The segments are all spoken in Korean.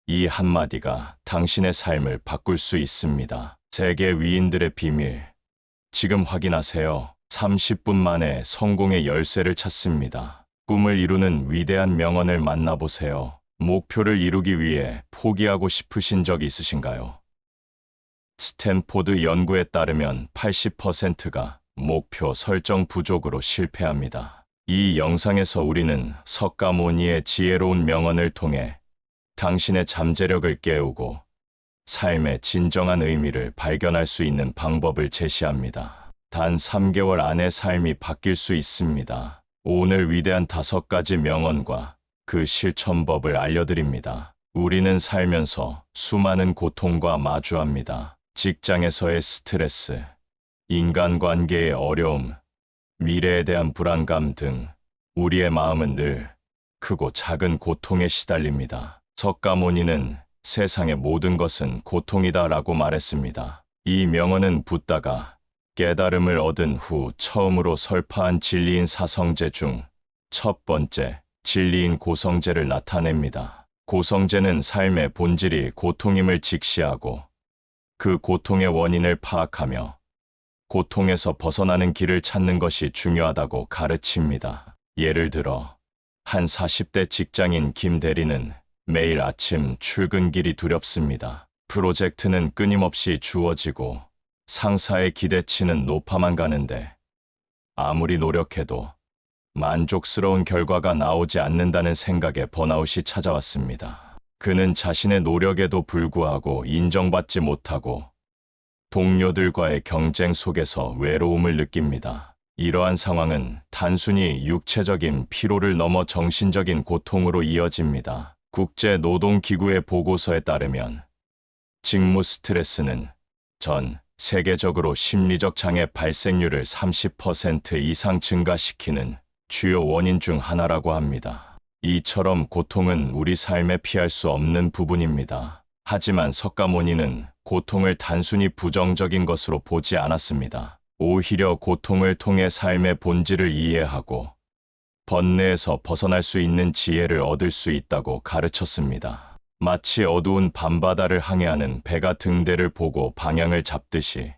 이 한마디가 당신의 삶을 바꿀 수 있습니다. 세계 위인들의 비밀. 지금 확인하세요. 30분 만에 성공의 열쇠를 찾습니다. 꿈을 이루는 위대한 명언을 만나보세요. 목표를 이루기 위해 포기하고 싶으신 적 있으신가요? 스탠포드 연구에 따르면 80%가 목표 설정 부족으로 실패합니다. 이 영상에서 우리는 석가모니의 지혜로운 명언을 통해 당신의 잠재력을 깨우고 삶의 진정한 의미를 발견할 수 있는 방법을 제시합니다. 단 3개월 안에 삶이 바뀔 수 있습니다. 오늘 위대한 5가지 명언과 그 실천법을 알려드립니다. 우리는 살면서 수많은 고통과 마주합니다. 직장에서의 스트레스, 인간관계의 어려움, 미래에 대한 불안감 등 우리의 마음은 늘 크고 작은 고통에 시달립니다. 석가모니는 세상의 모든 것은 고통이다라고 말했습니다. 이 명언은 붓다가 깨달음을 얻은 후 처음으로 설파한 진리인 사성제 중 첫 번째 진리인 고성제를 나타냅니다. 고성제는 삶의 본질이 고통임을 직시하고 그 고통의 원인을 파악하며 고통에서 벗어나는 길을 찾는 것이 중요하다고 가르칩니다. 예를 들어 한 40대 직장인 김 대리는 매일 아침 출근길이 두렵습니다. 프로젝트는 끊임없이 주어지고 상사의 기대치는 높아만 가는데 아무리 노력해도 만족스러운 결과가 나오지 않는다는 생각에 번아웃이 찾아왔습니다. 그는 자신의 노력에도 불구하고 인정받지 못하고 동료들과의 경쟁 속에서 외로움을 느낍니다. 이러한 상황은 단순히 육체적인 피로를 넘어 정신적인 고통으로 이어집니다. 국제노동기구의 보고서에 따르면 직무 스트레스는 전 세계적으로 심리적 장애 발생률을 30% 이상 증가시키는 주요 원인 중 하나라고 합니다. 이처럼 고통은 우리 삶에 피할 수 없는 부분입니다. 하지만 석가모니는 고통을 단순히 부정적인 것으로 보지 않았습니다. 오히려 고통을 통해 삶의 본질을 이해하고 번뇌에서 벗어날 수 있는 지혜를 얻을 수 있다고 가르쳤습니다. 마치 어두운 밤바다를 항해하는 배가 등대를 보고 방향을 잡듯이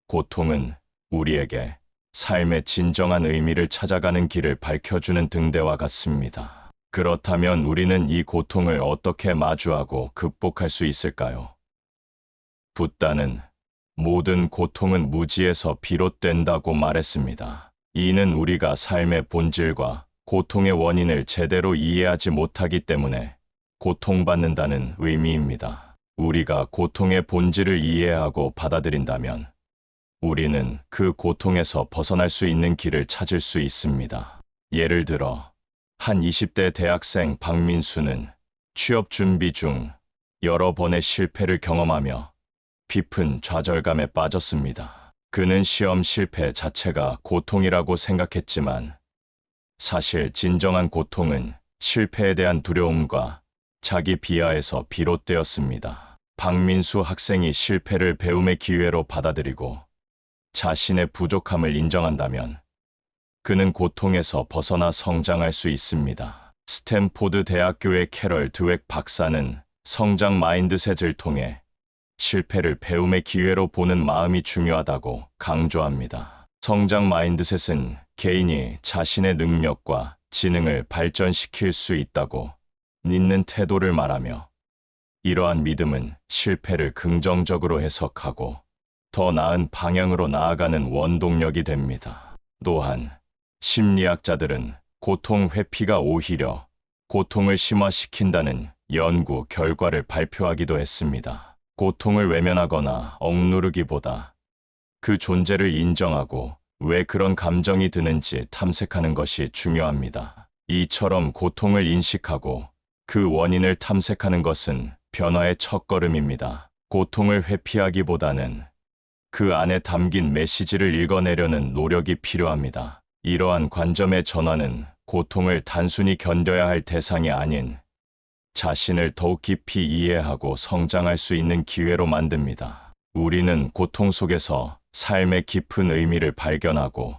고통은 우리에게 삶의 진정한 의미를 찾아가는 길을 밝혀주는 등대와 같습니다. 그렇다면 우리는 이 고통을 어떻게 마주하고 극복할 수 있을까요? 붓다는 모든 고통은 무지에서 비롯된다고 말했습니다. 이는 우리가 삶의 본질과 고통의 원인을 제대로 이해하지 못하기 때문에 고통받는다는 의미입니다. 우리가 고통의 본질을 이해하고 받아들인다면 우리는 그 고통에서 벗어날 수 있는 길을 찾을 수 있습니다. 예를 들어 한 20대 대학생 박민수는 취업 준비 중 여러 번의 실패를 경험하며 깊은 좌절감에 빠졌습니다. 그는 시험 실패 자체가 고통이라고 생각했지만 사실 진정한 고통은 실패에 대한 두려움과 자기 비하에서 비롯되었습니다. 박민수 학생이 실패를 배움의 기회로 받아들이고 자신의 부족함을 인정한다면 그는 고통에서 벗어나 성장할 수 있습니다. 스탠포드 대학교의 캐럴 드웩 박사는 성장 마인드셋을 통해 실패를 배움의 기회로 보는 마음이 중요하다고 강조합니다. 성장 마인드셋은 개인이 자신의 능력과 지능을 발전시킬 수 있다고 믿는 태도를 말하며 이러한 믿음은 실패를 긍정적으로 해석하고 더 나은 방향으로 나아가는 원동력이 됩니다. 또한 심리학자들은 고통 회피가 오히려 고통을 심화시킨다는 연구 결과를 발표하기도 했습니다. 고통을 외면하거나 억누르기보다 그 존재를 인정하고 왜 그런 감정이 드는지 탐색하는 것이 중요합니다. 이처럼 고통을 인식하고 그 원인을 탐색하는 것은 변화의 첫걸음입니다. 고통을 회피하기보다는 그 안에 담긴 메시지를 읽어내려는 노력이 필요합니다. 이러한 관점의 전환은 고통을 단순히 견뎌야 할 대상이 아닌 자신을 더욱 깊이 이해하고 성장할 수 있는 기회로 만듭니다. 우리는 고통 속에서 삶의 깊은 의미를 발견하고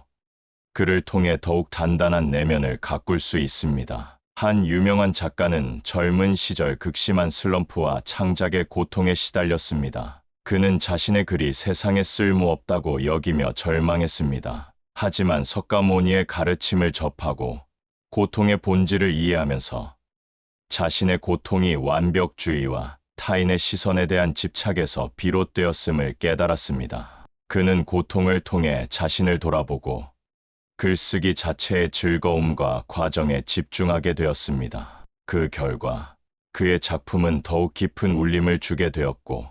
그를 통해 더욱 단단한 내면을 가꿀 수 있습니다. 한 유명한 작가는 젊은 시절 극심한 슬럼프와 창작의 고통에 시달렸습니다. 그는 자신의 글이 세상에 쓸모없다고 여기며 절망했습니다. 하지만 석가모니의 가르침을 접하고 고통의 본질을 이해하면서 자신의 고통이 완벽주의와 타인의 시선에 대한 집착에서 비롯되었음을 깨달았습니다. 그는 고통을 통해 자신을 돌아보고 글쓰기 자체의 즐거움과 과정에 집중하게 되었습니다. 그 결과 그의 작품은 더욱 깊은 울림을 주게 되었고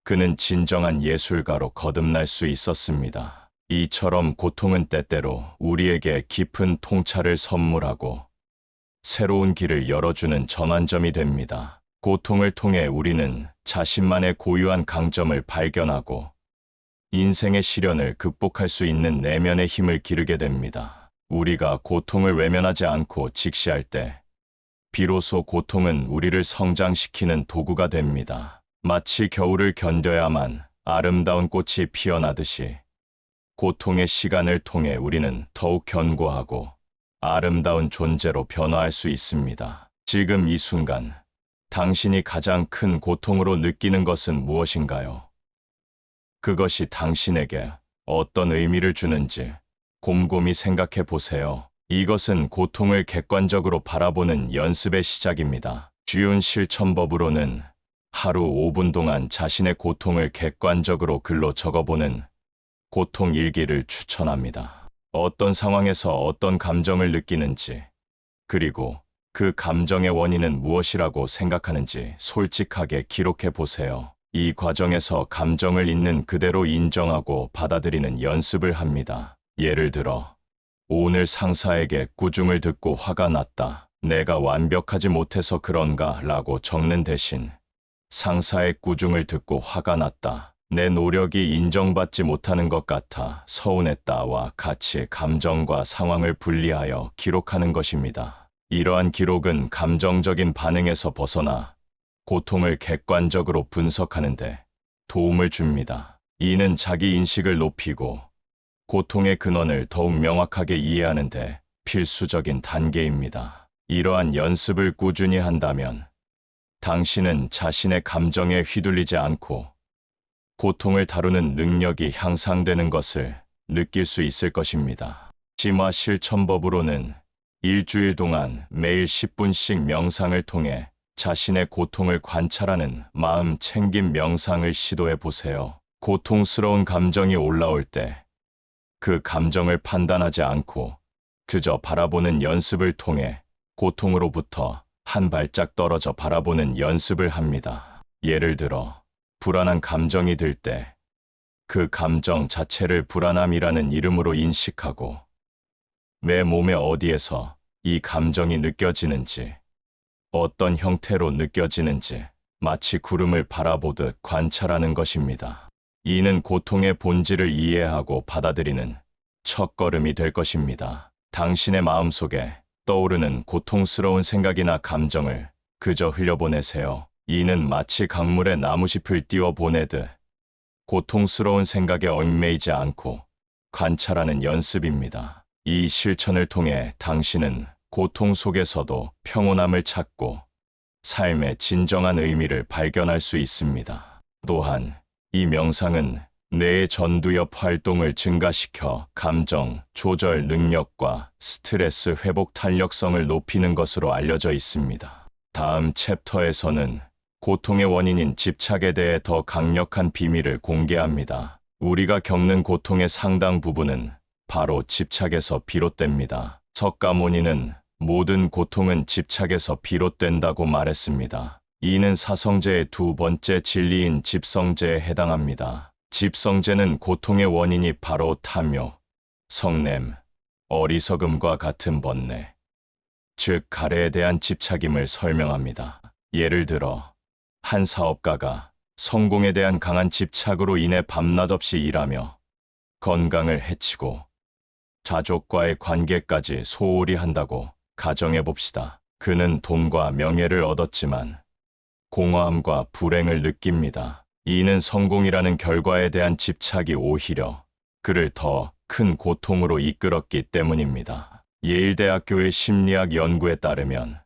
그는 진정한 예술가로 거듭날 수 있었습니다. 이처럼 고통은 때때로 우리에게 깊은 통찰을 선물하고 새로운 길을 열어주는 전환점이 됩니다. 고통을 통해 우리는 자신만의 고유한 강점을 발견하고 인생의 시련을 극복할 수 있는 내면의 힘을 기르게 됩니다. 우리가 고통을 외면하지 않고 직시할 때 비로소 고통은 우리를 성장시키는 도구가 됩니다. 마치 겨울을 견뎌야만 아름다운 꽃이 피어나듯이 고통의 시간을 통해 우리는 더욱 견고하고 아름다운 존재로 변화할 수 있습니다. 지금 이 순간 당신이 가장 큰 고통으로 느끼는 것은 무엇인가요? 그것이 당신에게 어떤 의미를 주는지 곰곰이 생각해 보세요. 이것은 고통을 객관적으로 바라보는 연습의 시작입니다. 쉬운 실천법으로는 하루 5분 동안 자신의 고통을 객관적으로 글로 적어보는 고통 일기를 추천합니다. 어떤 상황에서 어떤 감정을 느끼는지, 그리고 그 감정의 원인은 무엇이라고 생각하는지 솔직하게 기록해 보세요. 이 과정에서 감정을 있는 그대로 인정하고 받아들이는 연습을 합니다. 예를 들어, 오늘 상사에게 꾸중을 듣고 화가 났다. 내가 완벽하지 못해서 그런가 라고 적는 대신 상사의 꾸중을 듣고 화가 났다. 내 노력이 인정받지 못하는 것 같아 서운했다와 같이 감정과 상황을 분리하여 기록하는 것입니다. 이러한 기록은 감정적인 반응에서 벗어나 고통을 객관적으로 분석하는데 도움을 줍니다. 이는 자기 인식을 높이고 고통의 근원을 더욱 명확하게 이해하는데 필수적인 단계입니다. 이러한 연습을 꾸준히 한다면 당신은 자신의 감정에 휘둘리지 않고 고통을 다루는 능력이 향상되는 것을 느낄 수 있을 것입니다. 심화 실천법으로는 일주일 동안 매일 10분씩 명상을 통해 자신의 고통을 관찰하는 마음 챙김 명상을 시도해 보세요. 고통스러운 감정이 올라올 때 그 감정을 판단하지 않고 그저 바라보는 연습을 통해 고통으로부터 한 발짝 떨어져 바라보는 연습을 합니다. 예를 들어, 불안한 감정이 들 때 그 감정 자체를 불안함이라는 이름으로 인식하고 내 몸의 어디에서 이 감정이 느껴지는지, 어떤 형태로 느껴지는지 마치 구름을 바라보듯 관찰하는 것입니다. 이는 고통의 본질을 이해하고 받아들이는 첫걸음이 될 것입니다. 당신의 마음속에 떠오르는 고통스러운 생각이나 감정을 그저 흘려보내세요. 이는 마치 강물에 나무짚을 띄워보내듯 고통스러운 생각에 얽매이지 않고 관찰하는 연습입니다. 이 실천을 통해 당신은 고통 속에서도 평온함을 찾고 삶의 진정한 의미를 발견할 수 있습니다. 또한 이 명상은 뇌의 전두엽 활동을 증가시켜 감정 조절 능력과 스트레스 회복 탄력성을 높이는 것으로 알려져 있습니다. 다음 챕터에서는 고통의 원인인 집착에 대해 더 강력한 비밀을 공개합니다. 우리가 겪는 고통의 상당 부분은 바로 집착에서 비롯됩니다. 석가모니는 모든 고통은 집착에서 비롯된다고 말했습니다. 이는 사성제의 두 번째 진리인 집성제에 해당합니다. 집성제는 고통의 원인이 바로 탐욕, 성냄, 어리석음과 같은 번뇌, 즉 가래에 대한 집착임을 설명합니다. 예를 들어, 한 사업가가 성공에 대한 강한 집착으로 인해 밤낮 없이 일하며 건강을 해치고 가족과의 관계까지 소홀히 한다고 가정해 봅시다. 그는 돈과 명예를 얻었지만 공허함과 불행을 느낍니다. 이는 성공이라는 결과에 대한 집착이 오히려 그를 더 큰 고통으로 이끌었기 때문입니다. 예일대학교의 심리학 연구에 따르면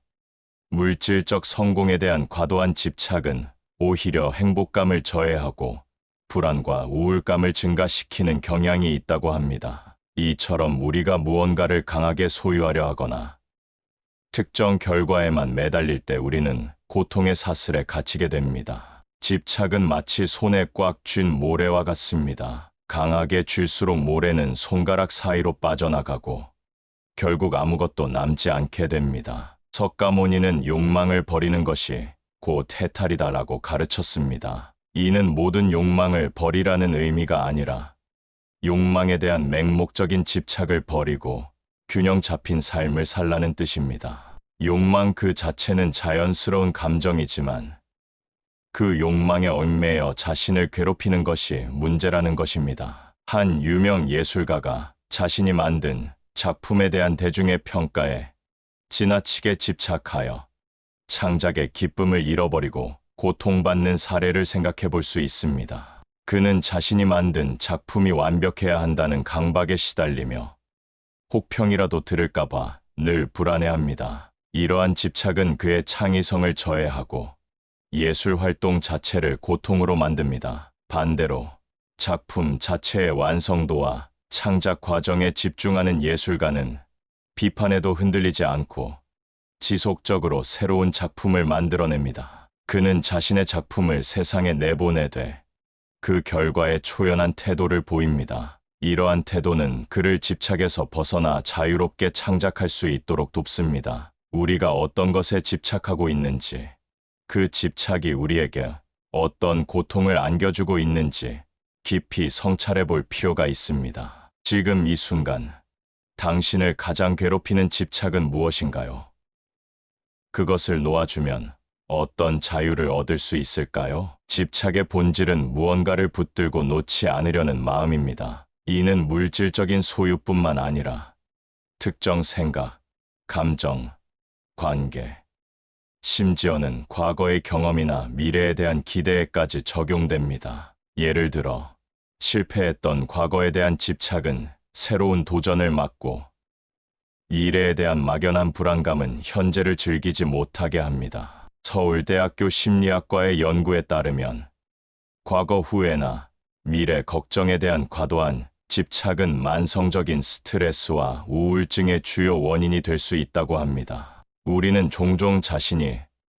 물질적 성공에 대한 과도한 집착은 오히려 행복감을 저해하고 불안과 우울감을 증가시키는 경향이 있다고 합니다. 이처럼 우리가 무언가를 강하게 소유하려 하거나 특정 결과에만 매달릴 때 우리는 고통의 사슬에 갇히게 됩니다. 집착은 마치 손에 꽉 쥔 모래와 같습니다. 강하게 쥘수록 모래는 손가락 사이로 빠져나가고 결국 아무것도 남지 않게 됩니다. 석가모니는 욕망을 버리는 것이 곧 해탈이다라고 가르쳤습니다. 이는 모든 욕망을 버리라는 의미가 아니라 욕망에 대한 맹목적인 집착을 버리고 균형 잡힌 삶을 살라는 뜻입니다. 욕망 그 자체는 자연스러운 감정이지만 그 욕망에 얽매여 자신을 괴롭히는 것이 문제라는 것입니다. 한 유명 예술가가 자신이 만든 작품에 대한 대중의 평가에 지나치게 집착하여 창작의 기쁨을 잃어버리고 고통받는 사례를 생각해 볼 수 있습니다. 그는 자신이 만든 작품이 완벽해야 한다는 강박에 시달리며 혹평이라도 들을까봐 늘 불안해합니다. 이러한 집착은 그의 창의성을 저해하고 예술 활동 자체를 고통으로 만듭니다. 반대로 작품 자체의 완성도와 창작 과정에 집중하는 예술가는 비판에도 흔들리지 않고 지속적으로 새로운 작품을 만들어냅니다. 그는 자신의 작품을 세상에 내보내되 그 결과에 초연한 태도를 보입니다. 이러한 태도는 그를 집착에서 벗어나 자유롭게 창작할 수 있도록 돕습니다. 우리가 어떤 것에 집착하고 있는지, 그 집착이 우리에게 어떤 고통을 안겨주고 있는지 깊이 성찰해 볼 필요가 있습니다. 지금 이 순간, 당신을 가장 괴롭히는 집착은 무엇인가요? 그것을 놓아주면 어떤 자유를 얻을 수 있을까요? 집착의 본질은 무언가를 붙들고 놓지 않으려는 마음입니다. 이는 물질적인 소유뿐만 아니라 특정 생각, 감정, 관계, 심지어는 과거의 경험이나 미래에 대한 기대에까지 적용됩니다. 예를 들어, 실패했던 과거에 대한 집착은 새로운 도전을 막고 미래에 대한 막연한 불안감은 현재를 즐기지 못하게 합니다. 서울대학교 심리학과의 연구에 따르면 과거 후회나 미래 걱정에 대한 과도한 집착은 만성적인 스트레스와 우울증의 주요 원인이 될 수 있다고 합니다. 우리는 종종 자신이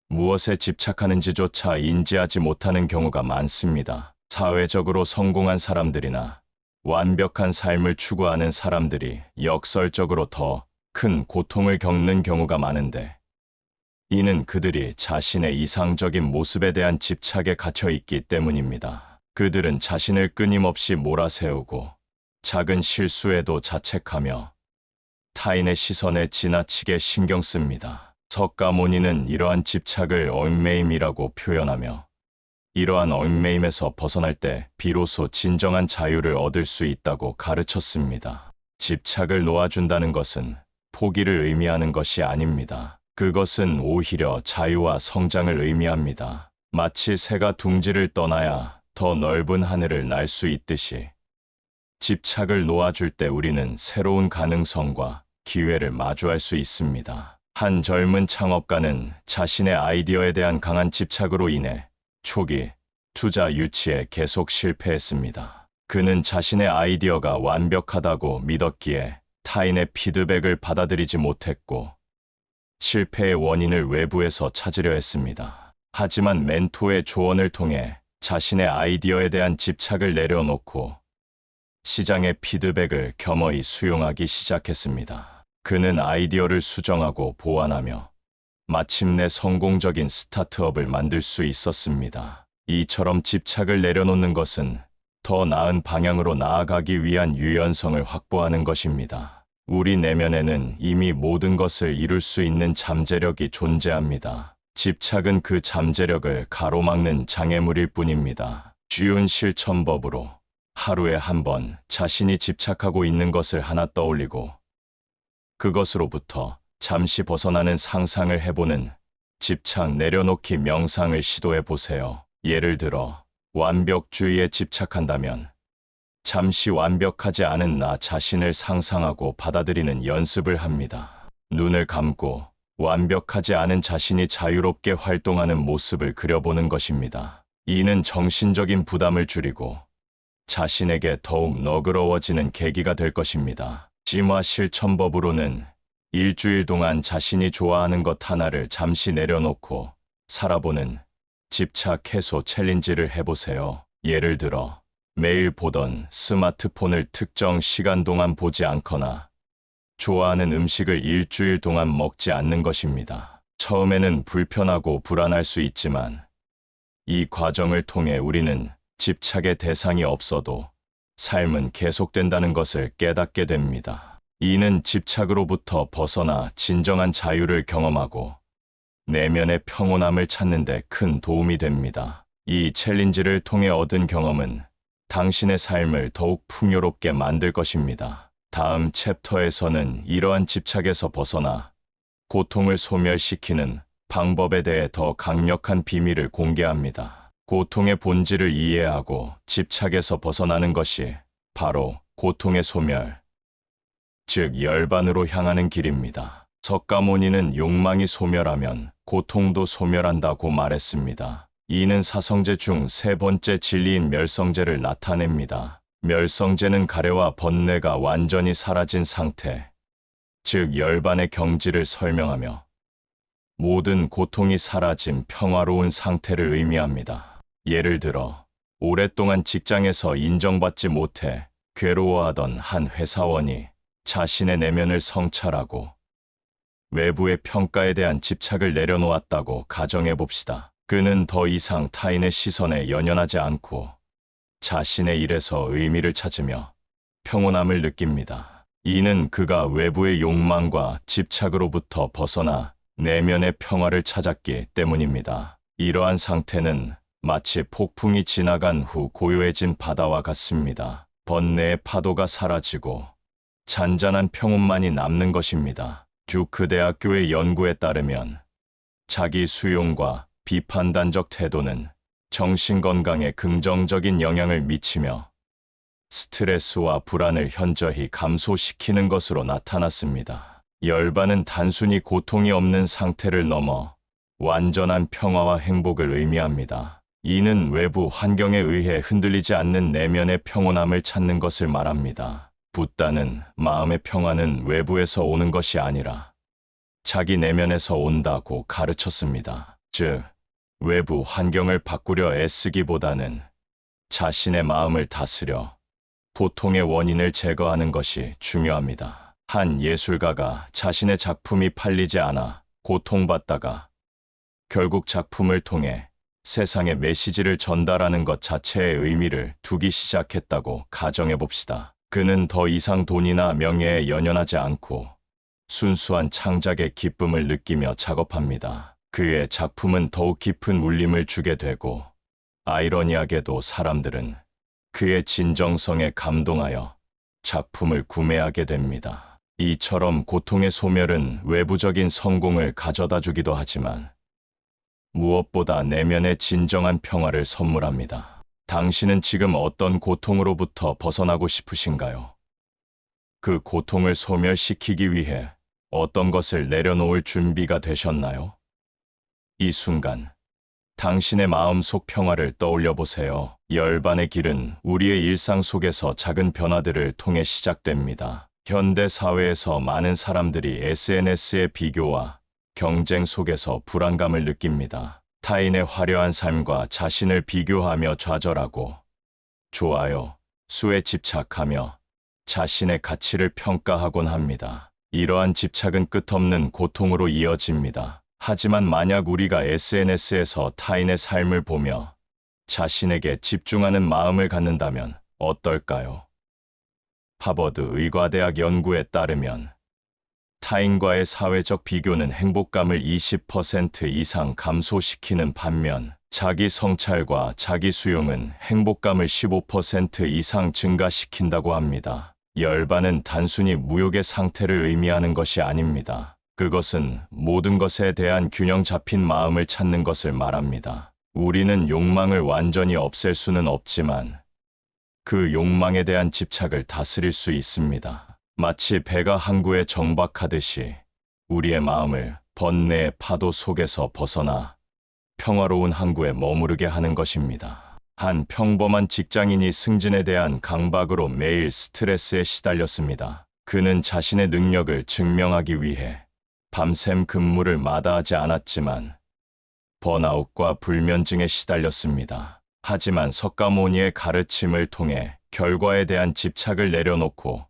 무엇에 집착하는지조차 인지하지 못하는 경우가 많습니다. 사회적으로 성공한 사람들이나 완벽한 삶을 추구하는 사람들이 역설적으로 더 큰 고통을 겪는 경우가 많은데, 이는 그들이 자신의 이상적인 모습에 대한 집착에 갇혀 있기 때문입니다. 그들은 자신을 끊임없이 몰아세우고 작은 실수에도 자책하며 타인의 시선에 지나치게 신경 씁니다. 석가모니는 이러한 집착을 얽매임이라고 표현하며 이러한 얽매임에서 벗어날 때 비로소 진정한 자유를 얻을 수 있다고 가르쳤습니다. 집착을 놓아준다는 것은 포기를 의미하는 것이 아닙니다. 그것은 오히려 자유와 성장을 의미합니다. 마치 새가 둥지를 떠나야 더 넓은 하늘을 날 수 있듯이 집착을 놓아줄 때 우리는 새로운 가능성과 기회를 마주할 수 있습니다. 한 젊은 창업가는 자신의 아이디어에 대한 강한 집착으로 인해 초기 투자 유치에 계속 실패했습니다. 그는 자신의 아이디어가 완벽하다고 믿었기에 타인의 피드백을 받아들이지 못했고 실패의 원인을 외부에서 찾으려 했습니다. 하지만 멘토의 조언을 통해 자신의 아이디어에 대한 집착을 내려놓고 시장의 피드백을 겸허히 수용하기 시작했습니다. 그는 아이디어를 수정하고 보완하며 마침내 성공적인 스타트업을 만들 수 있었습니다. 이처럼 집착을 내려놓는 것은 더 나은 방향으로 나아가기 위한 유연성을 확보하는 것입니다. 우리 내면에는 이미 모든 것을 이룰 수 있는 잠재력이 존재합니다. 집착은 그 잠재력을 가로막는 장애물일 뿐입니다. 쉬운 실천법으로 하루에 한 번 자신이 집착하고 있는 것을 하나 떠올리고 그것으로부터 잠시 벗어나는 상상을 해보는 집착 내려놓기 명상을 시도해 보세요. 예를 들어 완벽주의에 집착한다면 잠시 완벽하지 않은 나 자신을 상상하고 받아들이는 연습을 합니다. 눈을 감고 완벽하지 않은 자신이 자유롭게 활동하는 모습을 그려보는 것입니다. 이는 정신적인 부담을 줄이고 자신에게 더욱 너그러워지는 계기가 될 것입니다. 심화 실천법으로는 일주일 동안 자신이 좋아하는 것 하나를 잠시 내려놓고 살아보는 집착 해소 챌린지를 해보세요. 예를 들어 매일 보던 스마트폰을 특정 시간 동안 보지 않거나 좋아하는 음식을 일주일 동안 먹지 않는 것입니다. 처음에는 불편하고 불안할 수 있지만 이 과정을 통해 우리는 집착의 대상이 없어도 삶은 계속된다는 것을 깨닫게 됩니다. 이는 집착으로부터 벗어나 진정한 자유를 경험하고 내면의 평온함을 찾는 데 큰 도움이 됩니다. 이 챌린지를 통해 얻은 경험은 당신의 삶을 더욱 풍요롭게 만들 것입니다. 다음 챕터에서는 이러한 집착에서 벗어나 고통을 소멸시키는 방법에 대해 더 강력한 비밀을 공개합니다. 고통의 본질을 이해하고 집착에서 벗어나는 것이 바로 고통의 소멸, 즉 열반으로 향하는 길입니다. 석가모니는 욕망이 소멸하면 고통도 소멸한다고 말했습니다. 이는 사성제 중 세 번째 진리인 멸성제를 나타냅니다. 멸성제는 가래와 번뇌가 완전히 사라진 상태, 즉 열반의 경지를 설명하며 모든 고통이 사라진 평화로운 상태를 의미합니다. 예를 들어 오랫동안 직장에서 인정받지 못해 괴로워하던 한 회사원이 자신의 내면을 성찰하고 외부의 평가에 대한 집착을 내려놓았다고 가정해봅시다. 그는 더 이상 타인의 시선에 연연하지 않고 자신의 일에서 의미를 찾으며 평온함을 느낍니다. 이는 그가 외부의 욕망과 집착으로부터 벗어나 내면의 평화를 찾았기 때문입니다. 이러한 상태는 마치 폭풍이 지나간 후 고요해진 바다와 같습니다. 번뇌의 파도가 사라지고 잔잔한 평온만이 남는 것입니다. 듀크 대학교의 연구에 따르면 자기 수용과 비판단적 태도는 정신건강에 긍정적인 영향을 미치며 스트레스와 불안을 현저히 감소시키는 것으로 나타났습니다. 열반은 단순히 고통이 없는 상태를 넘어 완전한 평화와 행복을 의미합니다. 이는 외부 환경에 의해 흔들리지 않는 내면의 평온함을 찾는 것을 말합니다. 붓다는 마음의 평화는 외부에서 오는 것이 아니라 자기 내면에서 온다고 가르쳤습니다. 즉, 외부 환경을 바꾸려 애쓰기보다는 자신의 마음을 다스려 고통의 원인을 제거하는 것이 중요합니다. 한 예술가가 자신의 작품이 팔리지 않아 고통받다가 결국 작품을 통해 세상에 메시지를 전달하는 것 자체의 의미를 두기 시작했다고 가정해봅시다. 그는 더 이상 돈이나 명예에 연연하지 않고 순수한 창작의 기쁨을 느끼며 작업합니다. 그의 작품은 더욱 깊은 울림을 주게 되고 아이러니하게도 사람들은 그의 진정성에 감동하여 작품을 구매하게 됩니다. 이처럼 고통의 소멸은 외부적인 성공을 가져다 주기도 하지만 무엇보다 내면의 진정한 평화를 선물합니다. 당신은 지금 어떤 고통으로부터 벗어나고 싶으신가요? 그 고통을 소멸시키기 위해 어떤 것을 내려놓을 준비가 되셨나요? 이 순간, 당신의 마음속 평화를 떠올려 보세요. 열반의 길은 우리의 일상 속에서 작은 변화들을 통해 시작됩니다. 현대 사회에서 많은 사람들이 SNS의 비교와 경쟁 속에서 불안감을 느낍니다. 타인의 화려한 삶과 자신을 비교하며 좌절하고 좋아요, 수에 집착하며 자신의 가치를 평가하곤 합니다. 이러한 집착은 끝없는 고통으로 이어집니다. 하지만 만약 우리가 SNS에서 타인의 삶을 보며 자신에게 집중하는 마음을 갖는다면 어떨까요? 하버드 의과대학 연구에 따르면 타인과의 사회적 비교는 행복감을 20% 이상 감소시키는 반면 자기 성찰과 자기 수용은 행복감을 15% 이상 증가시킨다고 합니다. 열반은 단순히 무욕의 상태를 의미하는 것이 아닙니다. 그것은 모든 것에 대한 균형 잡힌 마음을 찾는 것을 말합니다. 우리는 욕망을 완전히 없앨 수는 없지만 그 욕망에 대한 집착을 다스릴 수 있습니다. 마치 배가 항구에 정박하듯이 우리의 마음을 번뇌의 파도 속에서 벗어나 평화로운 항구에 머무르게 하는 것입니다. 한 평범한 직장인이 승진에 대한 강박으로 매일 스트레스에 시달렸습니다. 그는 자신의 능력을 증명하기 위해 밤샘 근무를 마다하지 않았지만 번아웃과 불면증에 시달렸습니다. 하지만 석가모니의 가르침을 통해 결과에 대한 집착을 내려놓고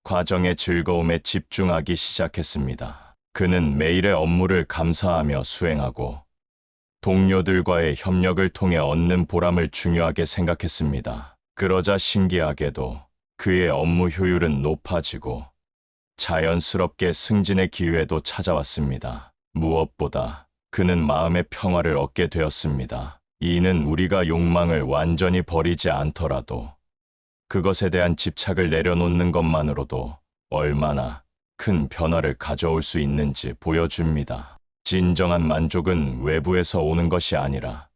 과정의 즐거움에 집중하기 시작했습니다. 그는 매일의 업무를 감사하며 수행하고 동료들과의 협력을 통해 얻는 보람을 중요하게 생각했습니다. 그러자 신기하게도 그의 업무 효율은 높아지고 자연스럽게 승진의 기회도 찾아왔습니다. 무엇보다 그는 마음의 평화를 얻게 되었습니다. 이는 우리가 욕망을 완전히 버리지 않더라도 그것에 대한 집착을 내려놓는 것만으로도 얼마나 큰 변화를 가져올 수 있는지 보여줍니다. 진정한 만족은 외부에서 오는 것이 아니라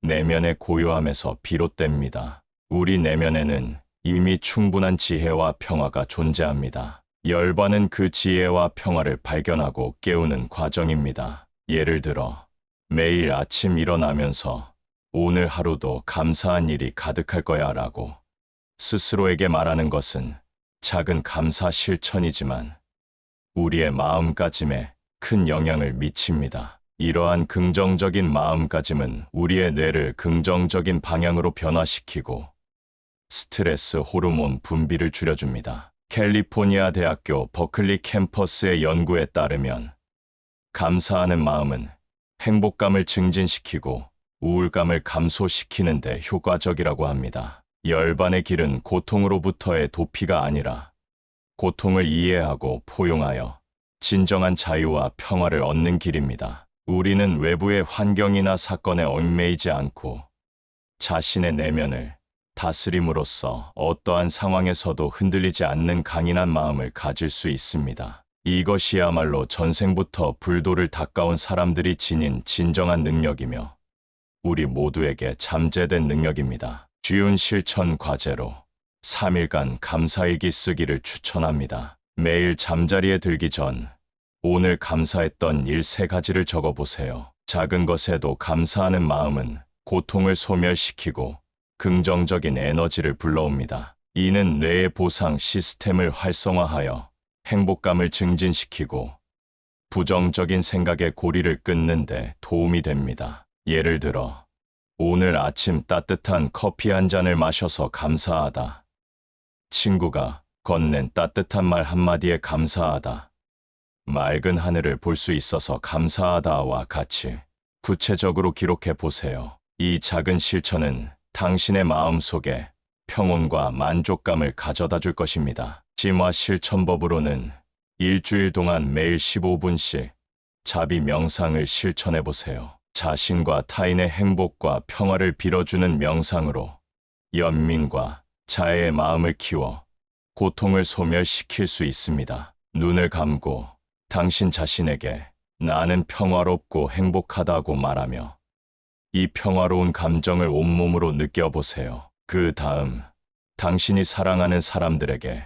내면의 고요함에서 비롯됩니다. 우리 내면에는 이미 충분한 지혜와 평화가 존재합니다. 열반은 그 지혜와 평화를 발견하고 깨우는 과정입니다. 예를 들어 매일 아침 일어나면서 오늘 하루도 감사한 일이 가득할 거야 라고 스스로에게 말하는 것은 작은 감사 실천이지만 우리의 마음가짐에 큰 영향을 미칩니다. 이러한 긍정적인 마음가짐은 우리의 뇌를 긍정적인 방향으로 변화시키고 스트레스 호르몬 분비를 줄여줍니다. 캘리포니아 대학교 버클리 캠퍼스의 연구에 따르면 감사하는 마음은 행복감을 증진시키고 우울감을 감소시키는 데 효과적이라고 합니다. 열반의 길은 고통으로부터의 도피가 아니라 고통을 이해하고 포용하여 진정한 자유와 평화를 얻는 길입니다. 우리는 외부의 환경이나 사건에 얽매이지 않고 자신의 내면을 다스림으로써 어떠한 상황에서도 흔들리지 않는 강인한 마음을 가질 수 있습니다. 이것이야말로 전생부터 불도를 닦아온 사람들이 지닌 진정한 능력이며 우리 모두에게 잠재된 능력입니다. 쉬운 실천 과제로 3일간 감사일기 쓰기를 추천합니다. 매일 잠자리에 들기 전 오늘 감사했던 일 3가지를 적어보세요. 작은 것에도 감사하는 마음은 고통을 소멸시키고 긍정적인 에너지를 불러옵니다. 이는 뇌의 보상 시스템을 활성화하여 행복감을 증진시키고 부정적인 생각의 고리를 끊는 데 도움이 됩니다. 예를 들어 오늘 아침 따뜻한 커피 한 잔을 마셔서 감사하다. 친구가 건넨 따뜻한 말 한마디에 감사하다. 맑은 하늘을 볼 수 있어서 감사하다와 같이 구체적으로 기록해 보세요. 이 작은 실천은 당신의 마음속에 평온과 만족감을 가져다 줄 것입니다. 심화 실천법으로는 일주일 동안 매일 15분씩 자비 명상을 실천해 보세요. 자신과 타인의 행복과 평화를 빌어주는 명상으로 연민과 자애의 마음을 키워 고통을 소멸시킬 수 있습니다. 눈을 감고 당신 자신에게 나는 평화롭고 행복하다고 말하며 이 평화로운 감정을 온몸으로 느껴보세요. 그 다음 당신이 사랑하는 사람들에게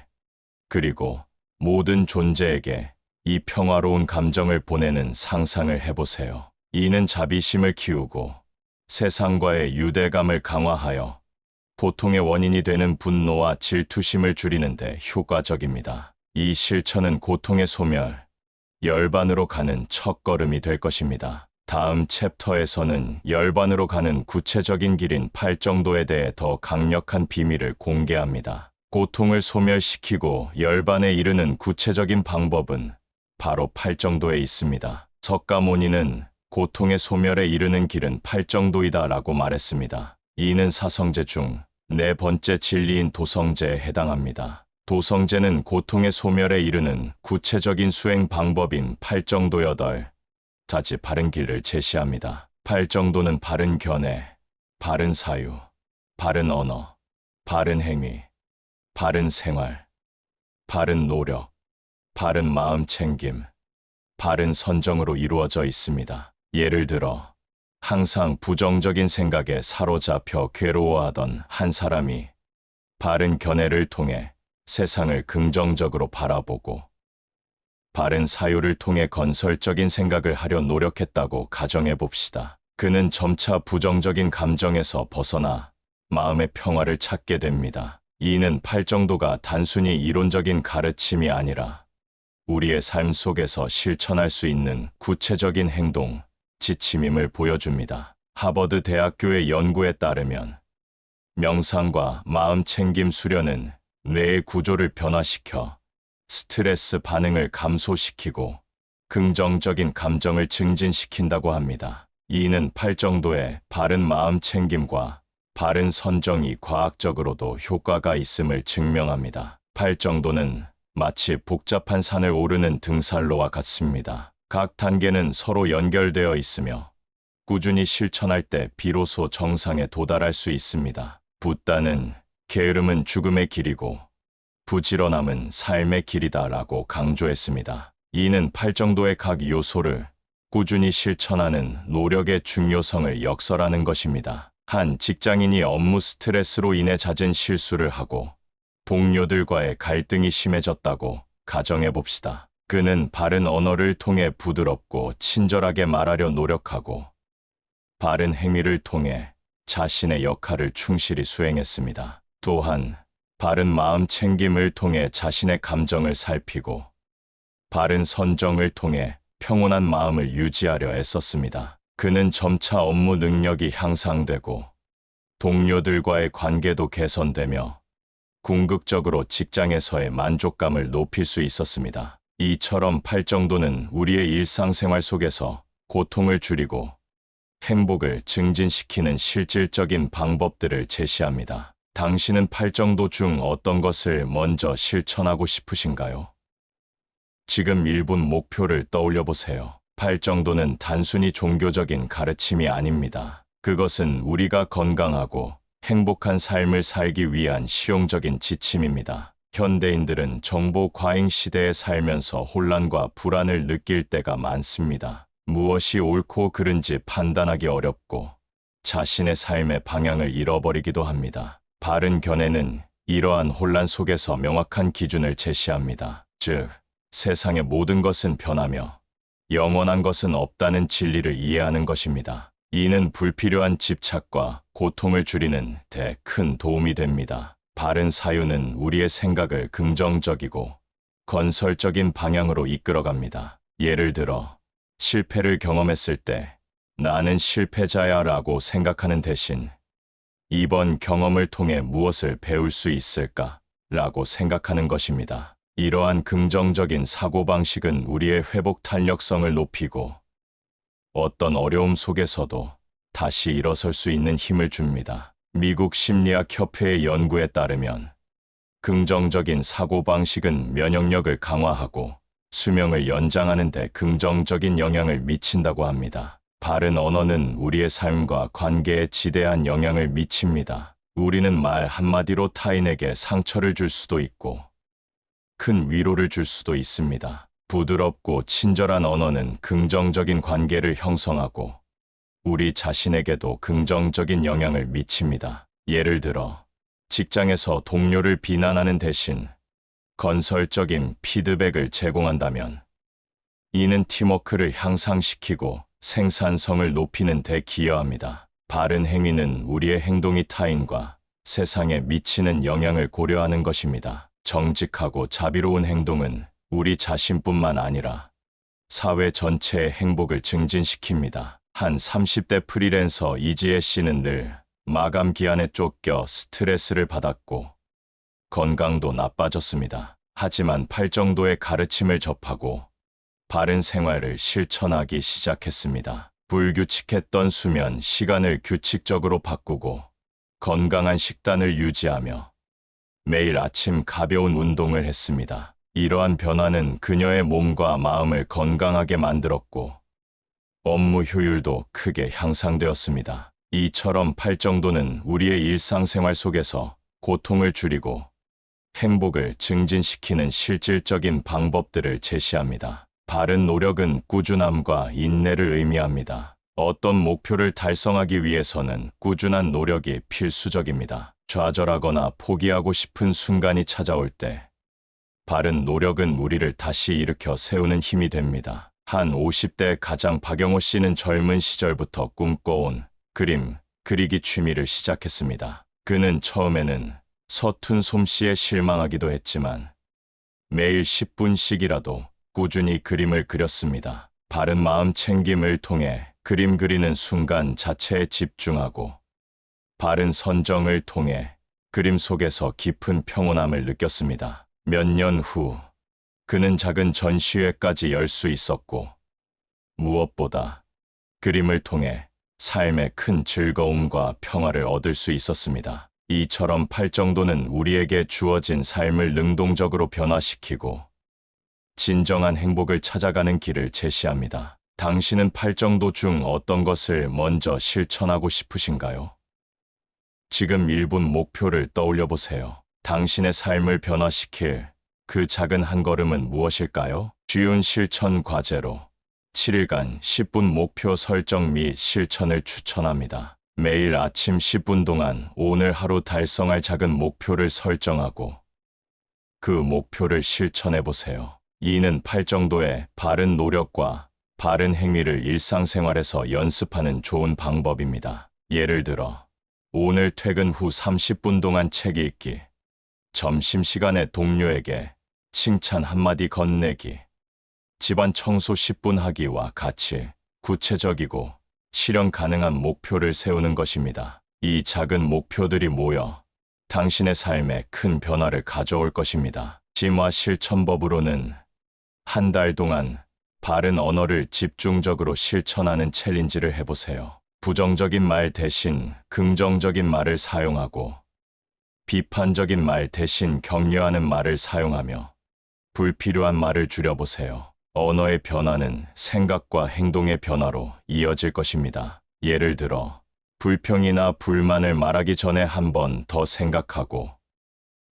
그리고 모든 존재에게 이 평화로운 감정을 보내는 상상을 해보세요. 이는 자비심을 키우고 세상과의 유대감을 강화하여 고통의 원인이 되는 분노와 질투심을 줄이는 데 효과적입니다. 이 실천은 고통의 소멸, 열반으로 가는 첫걸음이 될 것입니다. 다음 챕터에서는 열반으로 가는 구체적인 길인 팔정도에 대해 더 강력한 비밀을 공개합니다. 고통을 소멸시키고 열반에 이르는 구체적인 방법은 바로 팔정도에 있습니다. 석가모니는 고통의 소멸에 이르는 길은 팔정도이다 라고 말했습니다. 이는 사성제 중 4번째 진리인 도성제에 해당합니다. 도성제는 고통의 소멸에 이르는 구체적인 수행 방법인 팔정도 8가지 바른 길을 제시합니다. 팔정도는 바른 견해, 바른 사유, 바른 언어, 바른 행위, 바른 생활, 바른 노력, 바른 마음 챙김, 바른 선정으로 이루어져 있습니다. 예를 들어 항상 부정적인 생각에 사로잡혀 괴로워하던 한 사람이 바른 견해를 통해 세상을 긍정적으로 바라보고 바른 사유를 통해 건설적인 생각을 하려 노력했다고 가정해 봅시다. 그는 점차 부정적인 감정에서 벗어나 마음의 평화를 찾게 됩니다. 이는 팔정도가 단순히 이론적인 가르침이 아니라 우리의 삶 속에서 실천할 수 있는 구체적인 행동, 지침임을 보여줍니다. 하버드 대학교의 연구에 따르면 명상과 마음 챙김 수련은 뇌의 구조를 변화시켜 스트레스 반응을 감소시키고 긍정적인 감정을 증진시킨다고 합니다. 이는 팔정도의 바른 마음 챙김과 바른 선정이 과학적으로도 효과가 있음을 증명합니다. 팔정도는 마치 복잡한 산을 오르는 등산로와 같습니다. 각 단계는 서로 연결되어 있으며 꾸준히 실천할 때 비로소 정상에 도달할 수 있습니다. 붓다는 게으름은 죽음의 길이고 부지런함은 삶의 길이다라고 강조했습니다. 이는 팔정도의 각 요소를 꾸준히 실천하는 노력의 중요성을 역설하는 것입니다. 한 직장인이 업무 스트레스로 인해 잦은 실수를 하고 동료들과의 갈등이 심해졌다고 가정해 봅시다. 그는 바른 언어를 통해 부드럽고 친절하게 말하려 노력하고 바른 행위를 통해 자신의 역할을 충실히 수행했습니다. 또한 바른 마음 챙김을 통해 자신의 감정을 살피고 바른 선정을 통해 평온한 마음을 유지하려 애썼습니다. 그는 점차 업무 능력이 향상되고 동료들과의 관계도 개선되며 궁극적으로 직장에서의 만족감을 높일 수 있었습니다. 이처럼 팔정도는 우리의 일상생활 속에서 고통을 줄이고 행복을 증진시키는 실질적인 방법들을 제시합니다. 당신은 팔정도 중 어떤 것을 먼저 실천하고 싶으신가요? 지금 1분 목표를 떠올려 보세요. 팔정도는 단순히 종교적인 가르침이 아닙니다. 그것은 우리가 건강하고 행복한 삶을 살기 위한 실용적인 지침입니다. 현대인들은 정보 과잉 시대에 살면서 혼란과 불안을 느낄 때가 많습니다. 무엇이 옳고 그른지 판단하기 어렵고 자신의 삶의 방향을 잃어버리기도 합니다. 바른 견해는 이러한 혼란 속에서 명확한 기준을 제시합니다. 즉, 세상의 모든 것은 변하며 영원한 것은 없다는 진리를 이해하는 것입니다. 이는 불필요한 집착과 고통을 줄이는 데 큰 도움이 됩니다. 바른 사유는 우리의 생각을 긍정적이고 건설적인 방향으로 이끌어갑니다. 예를 들어, 실패를 경험했을 때 나는 실패자야 라고 생각하는 대신 이번 경험을 통해 무엇을 배울 수 있을까 라고 생각하는 것입니다. 이러한 긍정적인 사고방식은 우리의 회복 탄력성을 높이고 어떤 어려움 속에서도 다시 일어설 수 있는 힘을 줍니다. 미국 심리학 협회의 연구에 따르면 긍정적인 사고방식은 면역력을 강화하고 수명을 연장하는 데 긍정적인 영향을 미친다고 합니다. 바른 언어는 우리의 삶과 관계에 지대한 영향을 미칩니다. 우리는 말 한마디로 타인에게 상처를 줄 수도 있고 큰 위로를 줄 수도 있습니다. 부드럽고 친절한 언어는 긍정적인 관계를 형성하고 우리 자신에게도 긍정적인 영향을 미칩니다. 예를 들어, 직장에서 동료를 비난하는 대신 건설적인 피드백을 제공한다면 이는 팀워크를 향상시키고 생산성을 높이는 데 기여합니다. 바른 행위는 우리의 행동이 타인과 세상에 미치는 영향을 고려하는 것입니다. 정직하고 자비로운 행동은 우리 자신뿐만 아니라 사회 전체의 행복을 증진시킵니다. 한 30대 프리랜서 이지혜 씨는 늘 마감 기한에 쫓겨 스트레스를 받았고 건강도 나빠졌습니다. 하지만 팔정도의 가르침을 접하고 바른 생활을 실천하기 시작했습니다. 불규칙했던 수면 시간을 규칙적으로 바꾸고 건강한 식단을 유지하며 매일 아침 가벼운 운동을 했습니다. 이러한 변화는 그녀의 몸과 마음을 건강하게 만들었고 업무 효율도 크게 향상되었습니다. 이처럼 팔정도는 우리의 일상생활 속에서 고통을 줄이고 행복을 증진시키는 실질적인 방법들을 제시합니다. 바른 노력은 꾸준함과 인내를 의미합니다. 어떤 목표를 달성하기 위해서는 꾸준한 노력이 필수적입니다. 좌절하거나 포기하고 싶은 순간이 찾아올 때 바른 노력은 우리를 다시 일으켜 세우는 힘이 됩니다. 한 50대 가장 박영호 씨는 젊은 시절부터 꿈꿔온 그림, 그리기 취미를 시작했습니다. 그는 처음에는 서툰 솜씨에 실망하기도 했지만 매일 10분씩이라도 꾸준히 그림을 그렸습니다. 바른 마음 챙김을 통해 그림 그리는 순간 자체에 집중하고 바른 선정을 통해 그림 속에서 깊은 평온함을 느꼈습니다. 몇 년 후 그는 작은 전시회까지 열 수 있었고 무엇보다 그림을 통해 삶의 큰 즐거움과 평화를 얻을 수 있었습니다. 이처럼 팔정도는 우리에게 주어진 삶을 능동적으로 변화시키고 진정한 행복을 찾아가는 길을 제시합니다. 당신은 팔정도 중 어떤 것을 먼저 실천하고 싶으신가요? 지금 1분 목표를 떠올려 보세요. 당신의 삶을 변화시킬 그 작은 한 걸음은 무엇일까요? 쉬운 실천 과제로 7일간 10분 목표 설정 및 실천을 추천합니다. 매일 아침 10분 동안 오늘 하루 달성할 작은 목표를 설정하고 그 목표를 실천해 보세요. 이는 팔정도의 바른 노력과 바른 행위를 일상생활에서 연습하는 좋은 방법입니다. 예를 들어 오늘 퇴근 후 30분 동안 책 읽기, 점심시간에 동료에게 칭찬 한마디 건네기, 집안 청소 10분 하기와 같이 구체적이고 실현 가능한 목표를 세우는 것입니다. 이 작은 목표들이 모여 당신의 삶에 큰 변화를 가져올 것입니다. 심화 실천법으로는 한 달 동안 바른 언어를 집중적으로 실천하는 챌린지를 해보세요. 부정적인 말 대신 긍정적인 말을 사용하고 비판적인 말 대신 격려하는 말을 사용하며 불필요한 말을 줄여보세요. 언어의 변화는 생각과 행동의 변화로 이어질 것입니다. 예를 들어 불평이나 불만을 말하기 전에 한 번 더 생각하고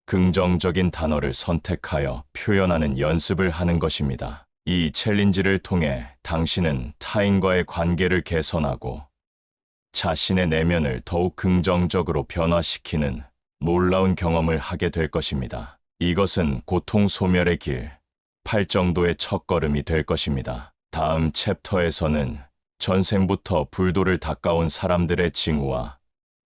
긍정적인 단어를 선택하여 표현하는 연습을 하는 것입니다. 이 챌린지를 통해 당신은 타인과의 관계를 개선하고 자신의 내면을 더욱 긍정적으로 변화시키는 놀라운 경험을 하게 될 것입니다. 이것은 고통 소멸의 길, 팔정도의 첫걸음이 될 것입니다. 다음 챕터에서는 전생부터 불도를 닦아온 사람들의 징후와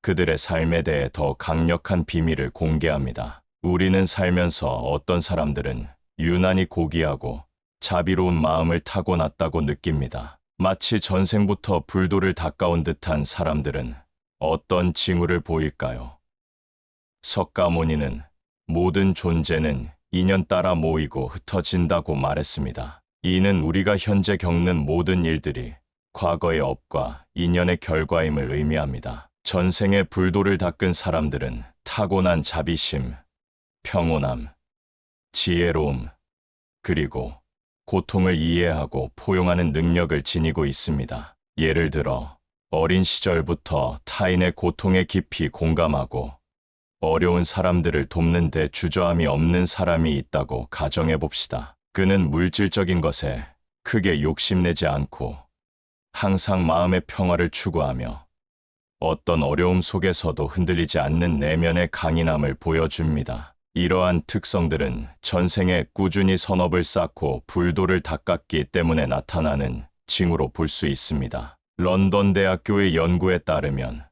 그들의 삶에 대해 더 강력한 비밀을 공개합니다. 우리는 살면서 어떤 사람들은 유난히 고귀하고 자비로운 마음을 타고났다고 느낍니다. 마치 전생부터 불도를 닦아온 듯한 사람들은 어떤 징후를 보일까요? 석가모니는 모든 존재는 인연 따라 모이고 흩어진다고 말했습니다. 이는 우리가 현재 겪는 모든 일들이 과거의 업과 인연의 결과임을 의미합니다. 전생의 불도를 닦은 사람들은 타고난 자비심, 평온함, 지혜로움, 그리고 고통을 이해하고 포용하는 능력을 지니고 있습니다. 예를 들어 어린 시절부터 타인의 고통에 깊이 공감하고 어려운 사람들을 돕는 데 주저함이 없는 사람이 있다고 가정해 봅시다. 그는 물질적인 것에 크게 욕심내지 않고 항상 마음의 평화를 추구하며 어떤 어려움 속에서도 흔들리지 않는 내면의 강인함을 보여줍니다. 이러한 특성들은 전생에 꾸준히 선업을 쌓고 불도를 닦았기 때문에 나타나는 징후로 볼 수 있습니다. 런던 대학교의 연구에 따르면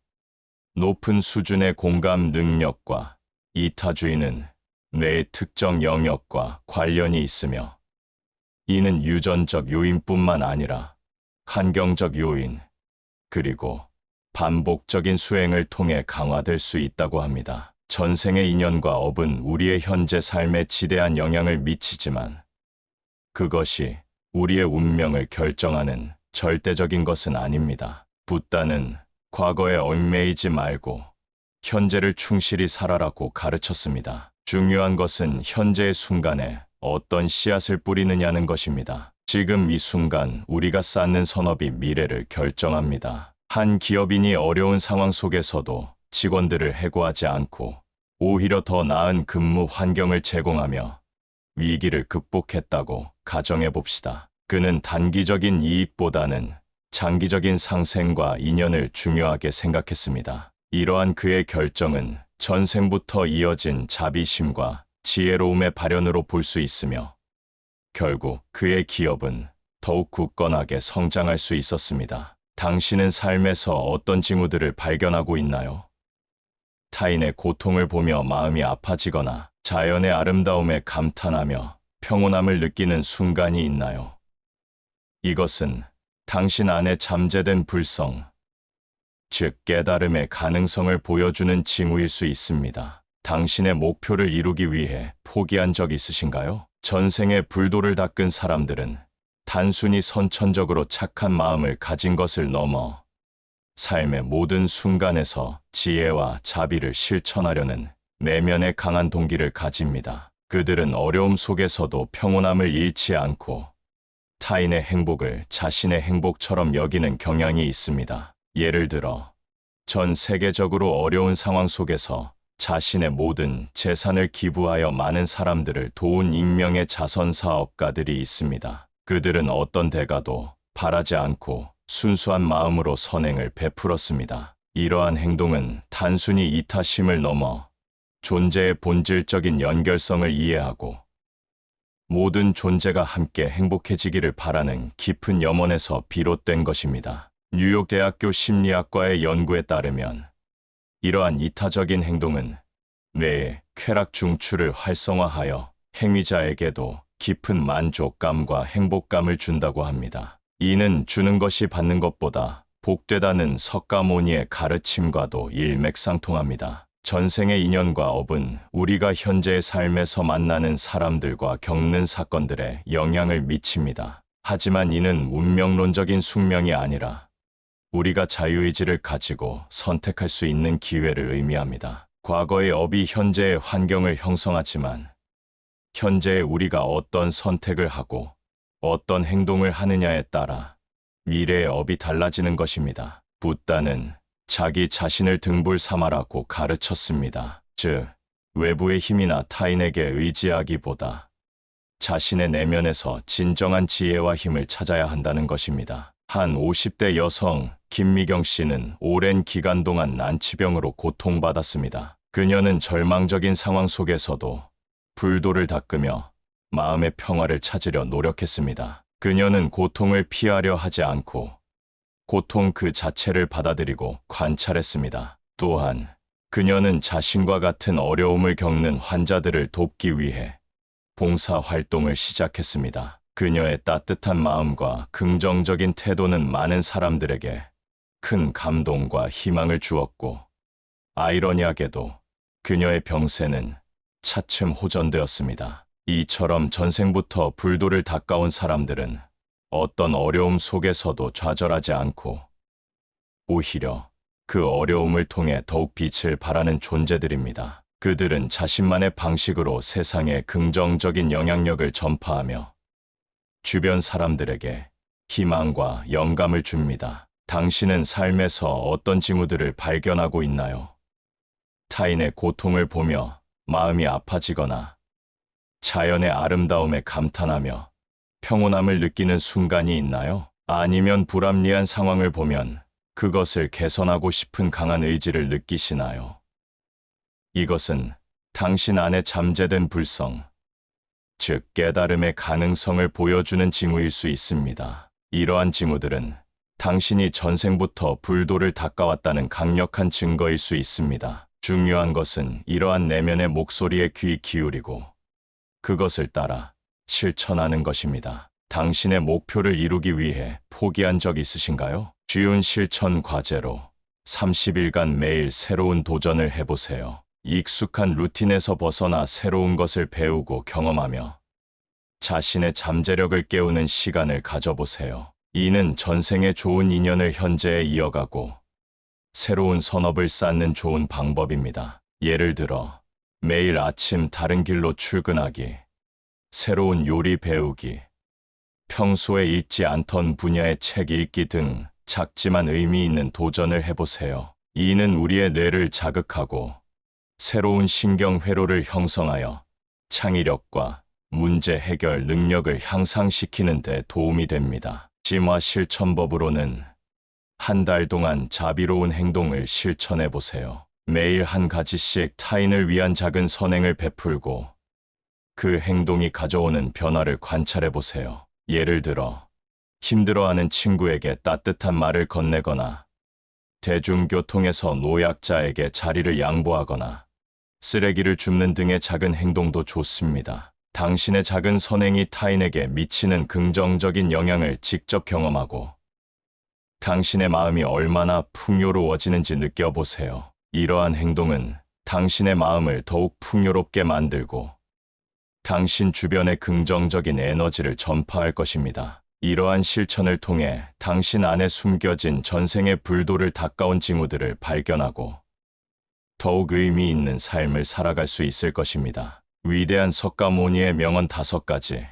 높은 수준의 공감 능력과 이타주의는 뇌의 특정 영역과 관련이 있으며 이는 유전적 요인뿐만 아니라 환경적 요인, 그리고 반복적인 수행을 통해 강화될 수 있다고 합니다. 전생의 인연과 업은 우리의 현재 삶에 지대한 영향을 미치지만 그것이 우리의 운명을 결정하는 절대적인 것은 아닙니다. 붓다는 과거에 얽매이지 말고 현재를 충실히 살아라고 가르쳤습니다. 중요한 것은 현재의 순간에 어떤 씨앗을 뿌리느냐는 것입니다. 지금 이 순간 우리가 쌓는 선업이 미래를 결정합니다. 한 기업인이 어려운 상황 속에서도 직원들을 해고하지 않고 오히려 더 나은 근무 환경을 제공하며 위기를 극복했다고 가정해 봅시다. 그는 단기적인 이익보다는 장기적인 상생과 인연을 중요하게 생각했습니다. 이러한 그의 결정은 전생부터 이어진 자비심과 지혜로움의 발현으로 볼 수 있으며 결국 그의 기업은 더욱 굳건하게 성장할 수 있었습니다. 당신은 삶에서 어떤 징후들을 발견하고 있나요? 타인의 고통을 보며 마음이 아파지거나 자연의 아름다움에 감탄하며 평온함을 느끼는 순간이 있나요? 이것은 당신 안에 잠재된 불성, 즉 깨달음의 가능성을 보여주는 징후일 수 있습니다. 당신의 목표를 이루기 위해 포기한 적 있으신가요? 전생에 불도를 닦은 사람들은 단순히 선천적으로 착한 마음을 가진 것을 넘어 삶의 모든 순간에서 지혜와 자비를 실천하려는 내면의 강한 동기를 가집니다. 그들은 어려움 속에서도 평온함을 잃지 않고 타인의 행복을 자신의 행복처럼 여기는 경향이 있습니다. 예를 들어, 전 세계적으로 어려운 상황 속에서 자신의 모든 재산을 기부하여 많은 사람들을 도운 익명의 자선 사업가들이 있습니다. 그들은 어떤 대가도 바라지 않고 순수한 마음으로 선행을 베풀었습니다. 이러한 행동은 단순히 이타심을 넘어 존재의 본질적인 연결성을 이해하고 모든 존재가 함께 행복해지기를 바라는 깊은 염원에서 비롯된 것입니다. 뉴욕 대학교 심리학과의 연구에 따르면 이러한 이타적인 행동은 뇌의 쾌락 중추를 활성화하여 행위자에게도 깊은 만족감과 행복감을 준다고 합니다. 이는 주는 것이 받는 것보다 복되다는 석가모니의 가르침과도 일맥상통합니다. 전생의 인연과 업은 우리가 현재의 삶에서 만나는 사람들과 겪는 사건들에 영향을 미칩니다. 하지만 이는 운명론적인 숙명이 아니라 우리가 자유의지를 가지고 선택할 수 있는 기회를 의미합니다. 과거의 업이 현재의 환경을 형성하지만 현재의 우리가 어떤 선택을 하고 어떤 행동을 하느냐에 따라 미래의 업이 달라지는 것입니다. 붓다는 자기 자신을 등불 삼아라고 가르쳤습니다. 즉, 외부의 힘이나 타인에게 의지하기보다 자신의 내면에서 진정한 지혜와 힘을 찾아야 한다는 것입니다. 한 50대 여성 김미경 씨는 오랜 기간 동안 난치병으로 고통받았습니다. 그녀는 절망적인 상황 속에서도 불도를 닦으며 마음의 평화를 찾으려 노력했습니다. 그녀는 고통을 피하려 하지 않고 고통 그 자체를 받아들이고 관찰했습니다. 또한 그녀는 자신과 같은 어려움을 겪는 환자들을 돕기 위해 봉사 활동을 시작했습니다. 그녀의 따뜻한 마음과 긍정적인 태도는 많은 사람들에게 큰 감동과 희망을 주었고, 아이러니하게도 그녀의 병세는 차츰 호전되었습니다. 이처럼 전생부터 불도를 닦아온 사람들은 어떤 어려움 속에서도 좌절하지 않고 오히려 그 어려움을 통해 더욱 빛을 발하는 존재들입니다. 그들은 자신만의 방식으로 세상에 긍정적인 영향력을 전파하며 주변 사람들에게 희망과 영감을 줍니다. 당신은 삶에서 어떤 징후들을 발견하고 있나요? 타인의 고통을 보며 마음이 아파지거나 자연의 아름다움에 감탄하며 평온함을 느끼는 순간이 있나요? 아니면 불합리한 상황을 보면 그것을 개선하고 싶은 강한 의지를 느끼시나요? 이것은 당신 안에 잠재된 불성, 즉 깨달음의 가능성을 보여주는 징후일 수 있습니다. 이러한 징후들은 당신이 전생부터 불도를 닦아왔다는 강력한 증거일 수 있습니다. 중요한 것은 이러한 내면의 목소리에 귀 기울이고 그것을 따라 실천하는 것입니다. 당신의 목표를 이루기 위해 포기한 적 있으신가요? 쉬운 실천 과제로 30일간 매일 새로운 도전을 해보세요. 익숙한 루틴에서 벗어나 새로운 것을 배우고 경험하며 자신의 잠재력을 깨우는 시간을 가져보세요. 이는 전생의 좋은 인연을 현재에 이어가고 새로운 선업을 쌓는 좋은 방법입니다. 예를 들어 매일 아침 다른 길로 출근하기, 새로운 요리 배우기, 평소에 읽지 않던 분야의 책 읽기 등 작지만 의미 있는 도전을 해보세요. 이는 우리의 뇌를 자극하고 새로운 신경 회로를 형성하여 창의력과 문제 해결 능력을 향상시키는 데 도움이 됩니다. 심화 실천법으로는 한 달 동안 자비로운 행동을 실천해 보세요. 매일 한 가지씩 타인을 위한 작은 선행을 베풀고 그 행동이 가져오는 변화를 관찰해 보세요. 예를 들어, 힘들어하는 친구에게 따뜻한 말을 건네거나, 대중교통에서 노약자에게 자리를 양보하거나, 쓰레기를 줍는 등의 작은 행동도 좋습니다. 당신의 작은 선행이 타인에게 미치는 긍정적인 영향을 직접 경험하고, 당신의 마음이 얼마나 풍요로워지는지 느껴보세요. 이러한 행동은 당신의 마음을 더욱 풍요롭게 만들고, 당신 주변에 긍정적인 에너지를 전파할 것입니다. 이러한 실천을 통해 당신 안에 숨겨진 전생의 불도를 닦아온 징후들을 발견하고 더욱 의미 있는 삶을 살아갈 수 있을 것입니다. 위대한 석가모니의 명언 5가지.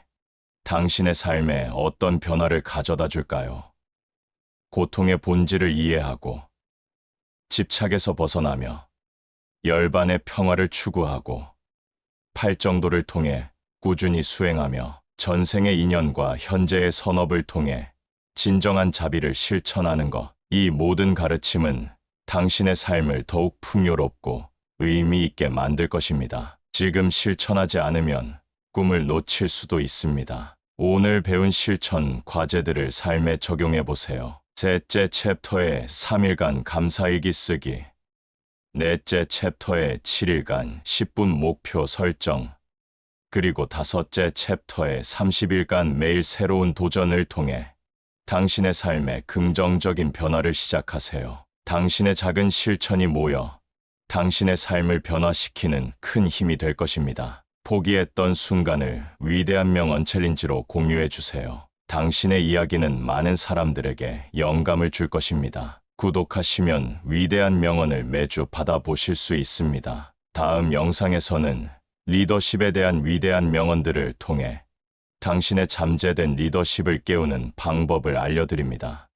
당신의 삶에 어떤 변화를 가져다 줄까요? 고통의 본질을 이해하고 집착에서 벗어나며 열반의 평화를 추구하고 팔정도를 통해 꾸준히 수행하며 전생의 인연과 현재의 선업을 통해 진정한 자비를 실천하는 것. 이 모든 가르침은 당신의 삶을 더욱 풍요롭고 의미 있게 만들 것입니다. 지금 실천하지 않으면 꿈을 놓칠 수도 있습니다. 오늘 배운 실천 과제들을 삶에 적용해 보세요. 셋째 챕터의 3일간 감사일기 쓰기. 넷째 챕터의 7일간 10분 목표 설정. 그리고 다섯째 챕터의 30일간 매일 새로운 도전을 통해 당신의 삶에 긍정적인 변화를 시작하세요. 당신의 작은 실천이 모여 당신의 삶을 변화시키는 큰 힘이 될 것입니다. 포기했던 순간을 위대한 명언 챌린지로 공유해 주세요. 당신의 이야기는 많은 사람들에게 영감을 줄 것입니다. 구독하시면 위대한 명언을 매주 받아보실 수 있습니다. 다음 영상에서는 리더십에 대한 위대한 명언들을 통해 당신의 잠재된 리더십을 깨우는 방법을 알려드립니다.